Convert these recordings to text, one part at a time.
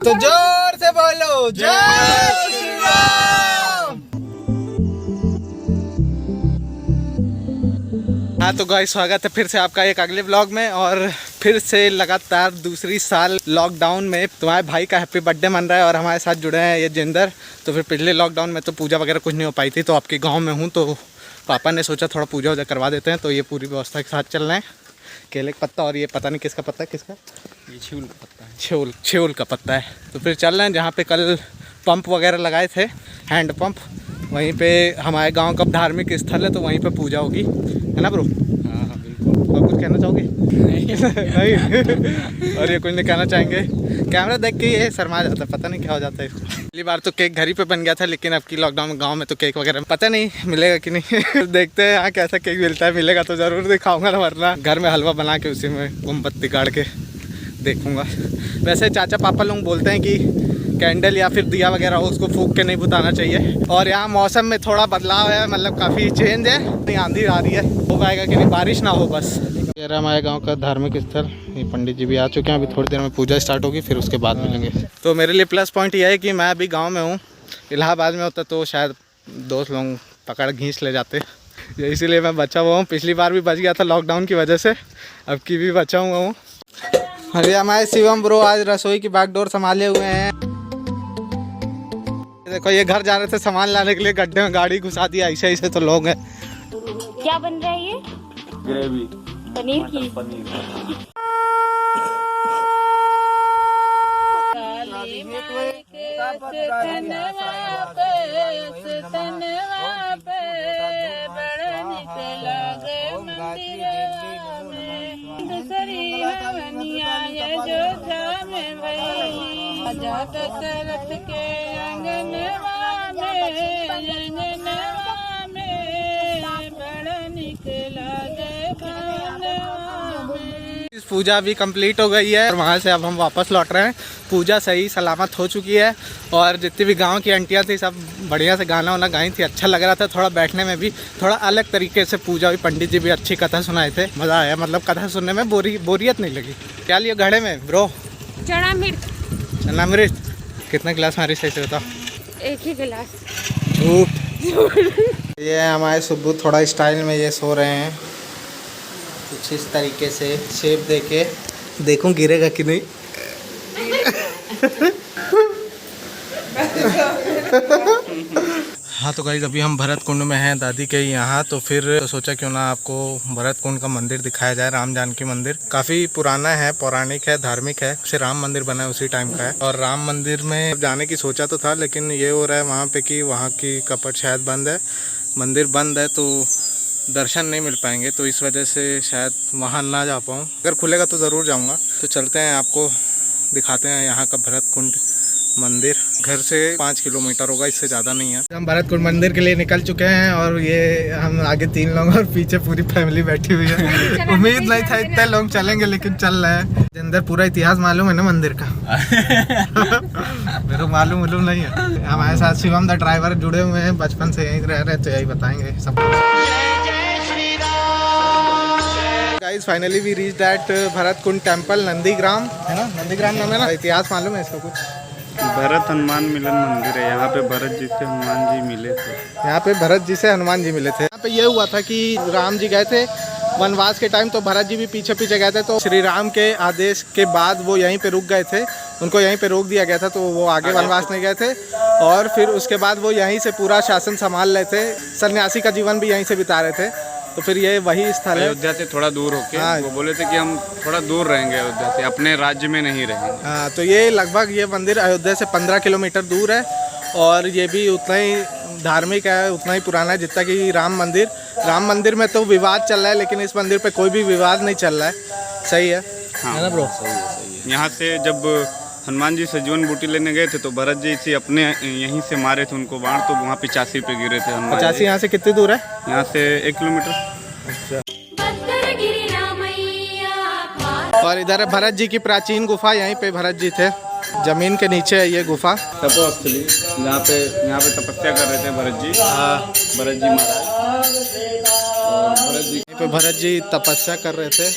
तो जोर से बोलो जय श्री राम। हाँ तो गाइस स्वागत है फिर से आपका एक अगले व्लॉग में। और फिर से लगातार दूसरी साल लॉकडाउन में तुम्हारे भाई का हैप्पी बर्थडे मन रहा है और हमारे साथ जुड़े हैं ये जिंदर। तो फिर पिछले लॉकडाउन में तो पूजा वगैरह कुछ नहीं हो पाई थी, तो आपके गांव में हूँ तो पापा ने सोचा थोड़ा पूजा वूजा करवा देते हैं, तो ये पूरी व्यवस्था के साथ चल रहे हैं। केले का पत्ता और ये पता नहीं किसका पत्ता है, किसका ये छेउल का पत्ता है। छेउल का पत्ता है। तो फिर चल रहे हैं जहाँ पे कल पंप वगैरह लगाए थे, हैंड पंप, वहीं पे हमारे गांव का धार्मिक स्थल है, तो वहीं पे पूजा होगी, है ना ब्रो? हाँ हाँ बिल्कुल। और कुछ कहना चाहोगे? नहीं। और ये कुछ नहीं कहना चाहेंगे। कैमरा देख के ये शर्मा जाता है, पता नहीं क्या हो जाता है इसको। पहली बार तो केक घर ही पे बन गया था, लेकिन अब की लॉकडाउन में गांव में तो केक वगैरह पता नहीं मिलेगा कि नहीं। देखते हैं यहाँ कैसा केक मिलता है, मिलेगा तो ज़रूर दिखाऊंगा, वरना घर में हलवा बना के उसी में मोमबत्ती गाड़ के देखूंगा। वैसे चाचा पापा लोग बोलते हैं कि कैंडल या फिर दिया वगैरह हो उसको फूंक के नहीं बुताना चाहिए। और यहाँ मौसम में थोड़ा बदलाव है, मतलब काफ़ी चेंज है, नहीं आंधी आ रही है, हो पाएगा कि नहीं, बारिश ना हो बस। कह रहा हमारे गांव का धार्मिक स्थल, ये पंडित जी भी आ चुके हैं, अभी थोड़ी देर में पूजा स्टार्ट होगी, फिर उसके बाद मिलेंगे। तो मेरे लिए प्लस पॉइंट यह है कि मैं अभी गाँव में हूँ। इलाहाबाद में होता तो शायद दोस्त लोग पकड़ घींच ले जाते, इसीलिए मैं बचा हुआ हूँ। पिछली बार भी बच गया था लॉकडाउन की वजह से, अब की भी बचा हुआ हूँ। अरे हमारे शिवम ब्रो आज रसोई की बागडोर संभाले हुए हैं। देखो ये घर जा रहे थे सामान लाने के लिए, गड्ढे में गाड़ी घुसा दिया, ऐसे ऐसे तो लोग हैं। क्या बन रहा है ये? ग्रेवी पनीर की। पूजा अभी कंप्लीट हो गई है और वहाँ से अब हम वापस लौट रहे हैं। पूजा सही सलामत हो चुकी है और जितनी भी गांव की आंटियाँ थी सब बढ़िया से गाना वाना गाई थी, अच्छा लग रहा था। थोड़ा बैठने में भी थोड़ा अलग तरीके से पूजा हुई, पंडित जी भी अच्छी कथा सुनाए थे, मज़ा आया। मतलब कथा सुनने में बोरियत नहीं लगी। क्या लियो घड़े में ब्रो? चना मिर्च। चना मिर्च कितना गिलास मारी सही से बताओ? एक ही गिलास। झूठ। ये हमारे सुब्बू थोड़ा स्टाइल में ये सो रहे हैं, कुछ इस तरीके से शेप दे के, देखूं गिरेगा कि नहीं। हाँ तो गाइस अभी हम भरत कुंड में हैं दादी के यहाँ, तो फिर सोचा क्यों ना आपको भरत कुंड का मंदिर दिखाया जाए। राम जानकी मंदिर काफ़ी पुराना है, पौराणिक है, धार्मिक है, से राम मंदिर बना है उसी टाइम का है। और राम मंदिर में जाने की सोचा तो था, लेकिन ये हो रहा है वहाँ पे कि वहाँ की कपट शायद बंद है, मंदिर बंद है, तो दर्शन नहीं मिल पाएंगे, तो इस वजह से शायद वहाँ ना जा पाऊँ। अगर खुलेगा तो ज़रूर जाऊँगा। तो चलते हैं, आपको दिखाते हैं यहाँ का भरत कुंड मंदिर। घर से 5 किलोमीटर होगा, इससे ज़्यादा नहीं है। हम भरत कुंड मंदिर के लिए निकल चुके हैं और ये हम आगे 3 लोग और पीछे पूरी फैमिली बैठी हुई है। उम्मीद नहीं था इतने लोग चलेंगे, लेकिन चल रहे हैं। अंदर पूरा इतिहास मालूम है ना मंदिर का? मेरे को मालूम नहीं है। हमारे साथ शिवम द ड्राइवर जुड़े हुए हैं, बचपन से यहीं रह रहे, तो यही बताएंगे सब। Guys finally we reach that Bharat Kund temple, Nandigram है ना? नंदीग्राम नाम है ना? इतिहास मालूम है इसका कुछ? भरत हनुमान मिलन मंदिर है। यहाँ पे भरत जी से हनुमान जी मिले थे। यहाँ पे भरत जी से हनुमान जी मिले थे। यहाँ पे ये हुआ था कि राम जी गए थे वनवास के टाइम, तो भरत जी भी पीछे पीछे गए थे, तो श्री राम के आदेश के बाद वो यहीं पे रुक गए थे, उनको यहीं पे रोक दिया गया था, तो वो आगे वनवास नहीं गए थे। और फिर उसके बाद वो यहीं से पूरा शासन संभाल रहे थे, सन्यासी का जीवन भी यहीं से बिता रहे थे। तो फिर ये वही स्थल है। अयोध्या से थोड़ा दूर होके वो बोले थे कि हम थोड़ा दूर रहेंगे अयोध्या से, अपने राज्य में नहीं रहेंगे। हाँ तो ये लगभग ये मंदिर अयोध्या से 15 किलोमीटर दूर है और ये भी उतना ही धार्मिक है, उतना ही पुराना है जितना कि राम मंदिर। राम मंदिर में तो विवाद चल रहा है, लेकिन इस मंदिर पे कोई भी विवाद नहीं चल रहा है। सही है, हाँ, है ना ब्रो? सही है। यहाँ से जब हनुमान जी सजीवन बूटी लेने गए थे तो भरत जी से अपने यहीं से मारे थे उनको बाण, तो वहाँ 85 पे गिरे थे हनुमान। 85 यहाँ से कितनी दूर है? यहाँ से 1 किलोमीटर। अच्छा। और इधर है भरत जी की प्राचीन गुफा, यहीं पे भरत जी थे, जमीन के नीचे है ये गुफा। तपोस्थली, यहाँ पे तपस्या कर रहे थे भरत जी। भरत जी महाराज, और भरत जी पे भरत जी तपस्या कर रहे थे।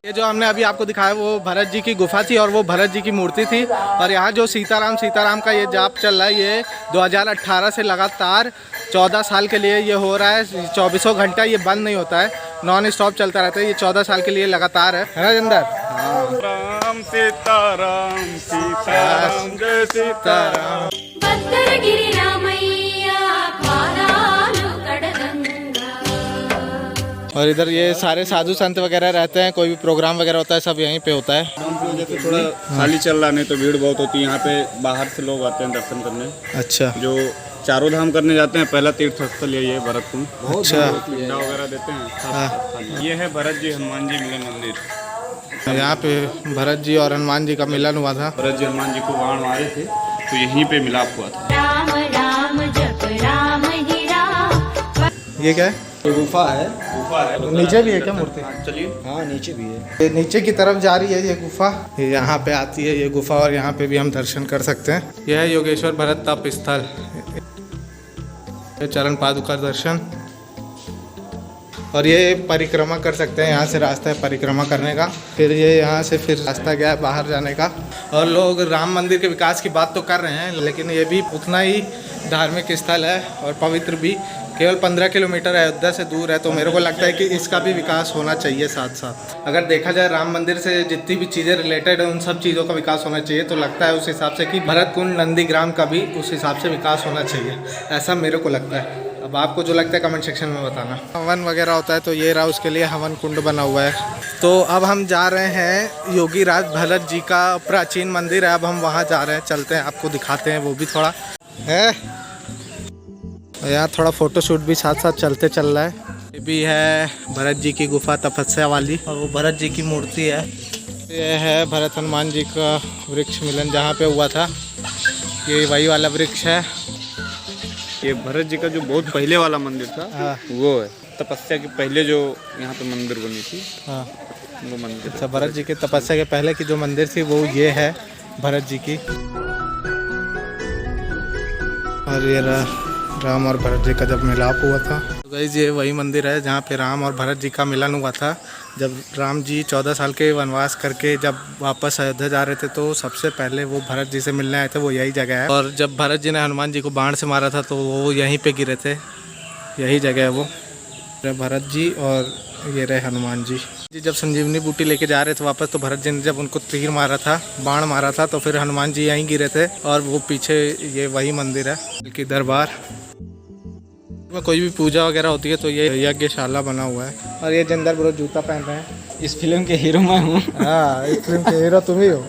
ये जो हमने अभी आपको दिखाया वो भरत जी की गुफा थी और वो भरत जी की मूर्ति थी। और यहाँ जो सीताराम का ये जाप चल रहा है, ये 2018 से लगातार 14 साल के लिए ये हो रहा है। 24 घंटा ये बंद नहीं होता है, नॉन स्टॉप चलता रहता है। ये 14 साल के लिए लगातार है ना जंदर? राम सीताराम सीताराम जय सीताराम। और इधर ये सारे साधु संत वगैरह रहते हैं, कोई भी प्रोग्राम वगैरह होता है सब यहीं पे होता है। शाम की वजह से थोड़ा खाली चल रहा, नहीं तो भीड़ बहुत होती है यहाँ पे। बाहर से लोग आते हैं दर्शन करने, अच्छा, जो चारों धाम करने जाते हैं। पहला तीर्थ स्थल यही है भरतकुंड। अच्छा, पिंडा वगैरह देते हैं। ये है भरत जी हनुमान जी मिलन मंदिर। यहाँ पे भरत जी और हनुमान जी का मिलन हुआ था। भरत जी हनुमान जी को बाण मारे थे तो यहीं पे मिलाप हुआ था। राम राम जप राम ही राम। ये क्या है? गुफा है। गुफा है, नीचे भी है क्या मूर्ति? चलिए। हाँ नीचे भी है। ये नीचे की तरफ जा रही है ये गुफा, ये यहाँ पे आती है ये गुफा और यहाँ पे भी हम दर्शन कर सकते हैं। यह है योगेश्वर भरत तप स्थल। ये चरण पादुका दर्शन। और ये परिक्रमा कर सकते हैं, यहाँ से रास्ता है परिक्रमा करने का। फिर ये यहाँ से फिर रास्ता गया है बाहर जाने का। और लोग राम मंदिर के विकास की बात तो कर रहे हैं, लेकिन ये भी उतना ही धार्मिक स्थल है और पवित्र भी। केवल 15 किलोमीटर अयोध्या से दूर है, तो मेरे को लगता है कि इसका भी विकास होना चाहिए साथ साथ। अगर देखा जाए राम मंदिर से जितनी भी चीज़ें रिलेटेड है उन सब चीज़ों का विकास होना चाहिए, तो लगता है उस हिसाब से कि भरतकुंड नंदीग्राम का भी उस हिसाब से विकास होना चाहिए, ऐसा मेरे को लगता है। अब आपको जो लगता है कमेंट सेक्शन में बताना। हवन वगैरह होता है तो ये रहा, उसके लिए हवन कुंड बना हुआ है। तो अब हम जा रहे हैं योगी राज भरत जी का प्राचीन मंदिर है, अब हम वहाँ जा रहे हैं, चलते हैं आपको दिखाते हैं वो भी थोड़ा है। यहाँ थोड़ा फोटो शूट भी साथ साथ चलते चल रहा है। ये भी है भरत जी की गुफा तपस्या वाली, और वो भरत जी की मूर्ति है। ये है भरत हनुमान जी का वृक्ष मिलन जहाँ पे हुआ था, ये वही वाला वृक्ष है। ये भरत जी का जो बहुत पहले वाला मंदिर था, हाँ वो है। तपस्या के पहले जो यहाँ पे मंदिर बनी थी, हाँ, वो मंदिर। अच्छा, भरत जी के तपस्या के पहले की जो मंदिर थी वो ये है भरत जी की। और ये राम और भरत जी का जब मिलाप हुआ था, तो गाइस ये वही मंदिर है जहाँ पे राम और भरत जी का मिलन हुआ था। जब राम जी 14 साल के वनवास करके जब वापस अयोध्या जा रहे थे, तो सबसे पहले वो भरत जी से मिलने आए थे, वो यही जगह है। और जब भरत जी ने हनुमान जी को बाण से मारा था तो वो यहीं पे गिरे थे, यही जगह है वो। भरत जी और ये रहे हनुमान जी। जब संजीवनी बूटी लेके जा रहे थे वापस, तो भरत जी ने जब उनको तीर मारा था, बाण मारा था, तो फिर हनुमान जी यहीं गिरे थे। और वो पीछे ये वही मंदिर है की दरबार में कोई भी पूजा वगैरह होती है तो ये यज्ञशाला बना हुआ है। और ये जंदर ब्रो जूता पहन रहे हैं। इस फिल्म के हीरो मैं हूँ। हाँ, इस फिल्म के हीरो तुम ही हो।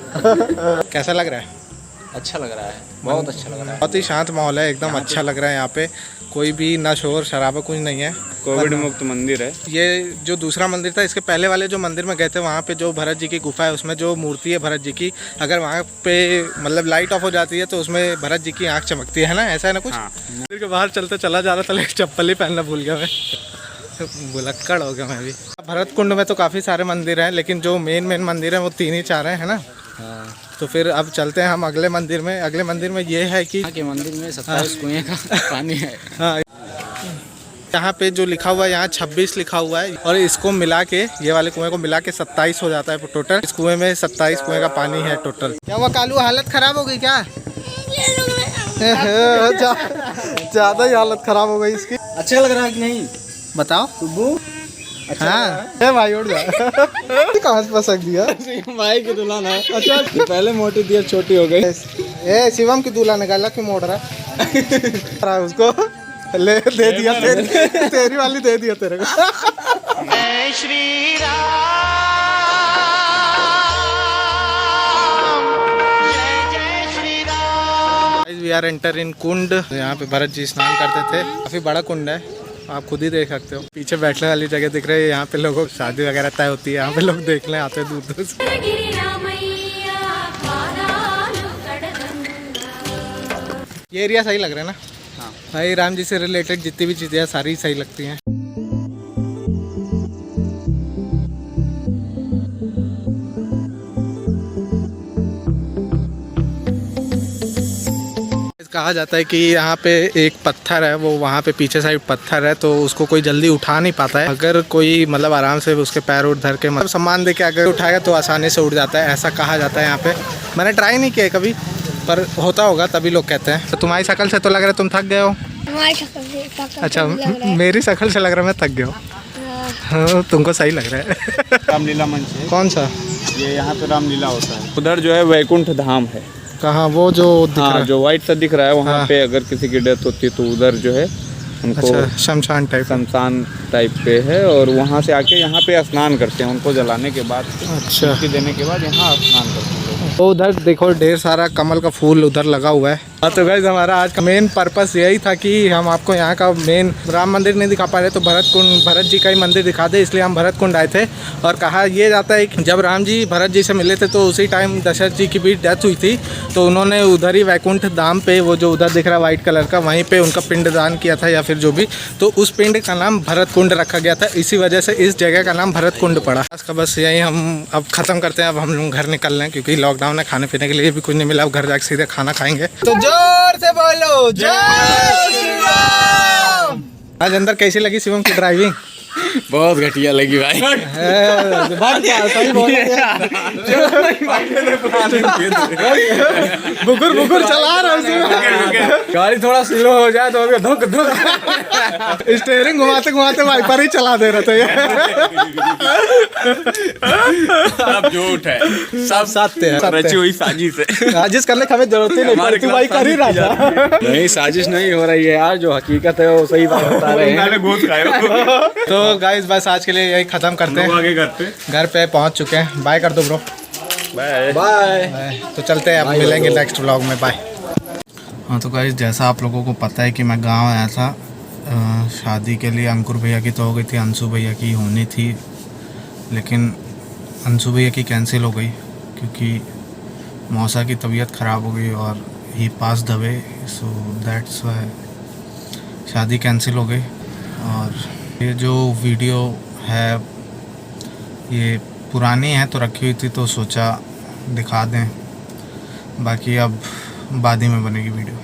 कैसा लग रहा है? अच्छा लग रहा है, बहुत अच्छा लग रहा है। बहुत ही शांत माहौल है, एकदम अच्छा लग रहा है। यहाँ पे कोई भी ना शोर शराबा कुछ नहीं है, कोविड मुक्त मंदिर है। ये जो दूसरा मंदिर था, इसके पहले वाले जो मंदिर में गए थे वहाँ पे जो भरत जी की गुफा है, उसमें जो मूर्ति है भरत जी की, अगर वहाँ पे मतलब लाइट ऑफ हो जाती है तो उसमें भरत जी की आँख चमकती है ना, ऐसा है ना कुछ। हाँ। मंदिर के बाहर चलते चला जा रहा था, लेकिन चप्पल ही पहनना भूल गया मैं। भुलक्कड़ हो गया मैं भी। भरत कुंड में तो काफ़ी सारे मंदिर हैं, लेकिन जो मेन मंदिर है वो 3 ही 4 हैं, है ना। हाँ। तो फिर अब चलते हैं हम अगले मंदिर में। अगले मंदिर में ये है कि यहाँ के मंदिर में 27 कुएं का पानी है। हाँ, यहाँ पे जो लिखा हुआ है, यहाँ 26 लिखा हुआ है, और इसको मिला के, ये वाले कुएं को मिला के 27 हो जाता है टोटल। इस कुएं में 27 कुएं का पानी है टोटल। क्या हुआ कालू, हालत खराब हो गई क्या? ज़्यादा ही हालत खराब हो गई इसकी। अच्छा लग रहा है कि नहीं बताओ सुब्बू? अच्छा हाँ भाई, उठ जा। कहाँ से फंसक दिया? भाई की दुल्हन है। अच्छा पहले मोटी थी, छोटी हो गई। ए शिवम की दूल्हा निकाला क्यों मोड़ रहा है? उसको ले दे दिया, तेरी वाली दे दिया तेरे को। श्री राम जय Shri Ram. We are enter in kund. यहाँ पे भरत जी स्नान करते थे, काफी बड़ा कुंड है, आप खुद ही देख सकते हो। पीछे बैठने वाली जगह दिख रही है, यहाँ पे लोगों की शादी वगैरह तय होती है, यहाँ पे लोग देखने आते हैं दूर दूर से। ये एरिया सही लग रहा है ना? हाँ। भाई राम जी से रिलेटेड जितनी भी चीज़ें हैं सारी सही लगती हैं। कहा जाता है कि यहाँ पे एक पत्थर है, वो वहाँ पे पीछे साइड पत्थर है, तो उसको कोई जल्दी उठा नहीं पाता है। अगर कोई मतलब आराम से उसके पैर उठ धर के मतलब सम्मान दे के अगर उठाएगा तो आसानी से उठ जाता है, ऐसा कहा जाता है यहाँ पे। मैंने ट्राई नहीं किया कभी, पर होता होगा तभी लोग कहते हैं। तो तुम्हारी शक्ल से तो लग रहा है तुम थक गए हो। अच्छा, मेरी शक्ल से लग रहा है मैं थक गया हूँ। हाँ, तुमको सही लग रहा है। रामलीला मंच है कौन सा? ये, यहाँ पे रामलीला होता है। उधर जो है वैकुंठ धाम है। कहाँ? वो जो दिख रहा हाँ, है? जो व्हाइट सा दिख रहा है वहाँ हाँ। पे अगर किसी की डेथ होती है तो उधर जो है उनको अच्छा, शमशान टाइप। शमशान टाइप पे है, और वहाँ से आके यहाँ पे स्नान करते हैं। उनको जलाने के बाद, अच्छा, मिट्टी देने के बाद यहाँ स्नान करते हैं। तो उधर देखो ढेर सारा कमल का फूल उधर लगा हुआ है। हाँ, तो गाइस हमारा आज का मेन पर्पस यही था कि हम आपको यहाँ का मेन राम मंदिर नहीं दिखा पा रहे, तो भरत जी का ही मंदिर दिखा दे, इसलिए हम भरत कुंड आए थे। और कहा ये जाता है कि जब राम जी भरत जी से मिले थे तो उसी टाइम दशरथ जी की भी डेथ हुई थी, तो उन्होंने उधर ही वैकुंठ धाम पे, वो जो उधर दिख रहा है वाइट कलर का, वहीं पे उनका पिंड दान किया था या फिर जो भी, तो उस पिंड का नाम भरत कुंड रखा गया था। इसी वजह से इस जगह का नाम भरत कुंड पड़ा। इसका बस यही हम अब ख़त्म करते हैं। अब हम लोग घर निकल रहे हैं क्योंकि लॉकडाउन है, खाने पीने के लिए भी कुछ नहीं मिला। अब घर जाकर सीधे खाना खाएंगे। तो जोर से बोलो जय श्री राम। आज अंदर कैसी लगी शिवम की ड्राइविंग? बहुत घटिया लगी भाई। बुकुर बुकुर चला रहा हूँ, गाड़ी थोड़ा स्लो हो जाए तो धुक धुक स्टेयरिंग घुमाते घुमाते वाइपर ही चला दे रहे थे। अब जो उठे सब साथ रची हुई साजिश है। साजिश करने की हमें जरूरत ही नहीं पड़ती, भाई कर ही रहा था। नहीं, साजिश नहीं हो रही है यार, जो हकीकत है वो सही बात बता रहे हैं। तो गाइस बस आज के लिए यही ख़त्म करते हैं। आगे घर पे पहुंच चुके हैं। बाय कर दो ब्रो। बाय। बाय। तो चलते हैं, अब मिलेंगे नेक्स्ट व्लॉग में। बाय। हाँ, तो गाइस जैसा आप लोगों को पता है कि मैं गांव आया था शादी के लिए। अंकुर भैया की तो हो गई थी, अंशु भैया की होनी थी, लेकिन अंशु भैया की कैंसिल हो गई क्योंकि मौसा की तबीयत ख़राब हो गई और ही पास दबे, सो दैट्स वाई शादी कैंसिल हो गई। और ये जो वीडियो है ये पुरानी है तो रखी हुई थी, तो सोचा दिखा दें। बाकी अब बाद ही में बनेगी वीडियो।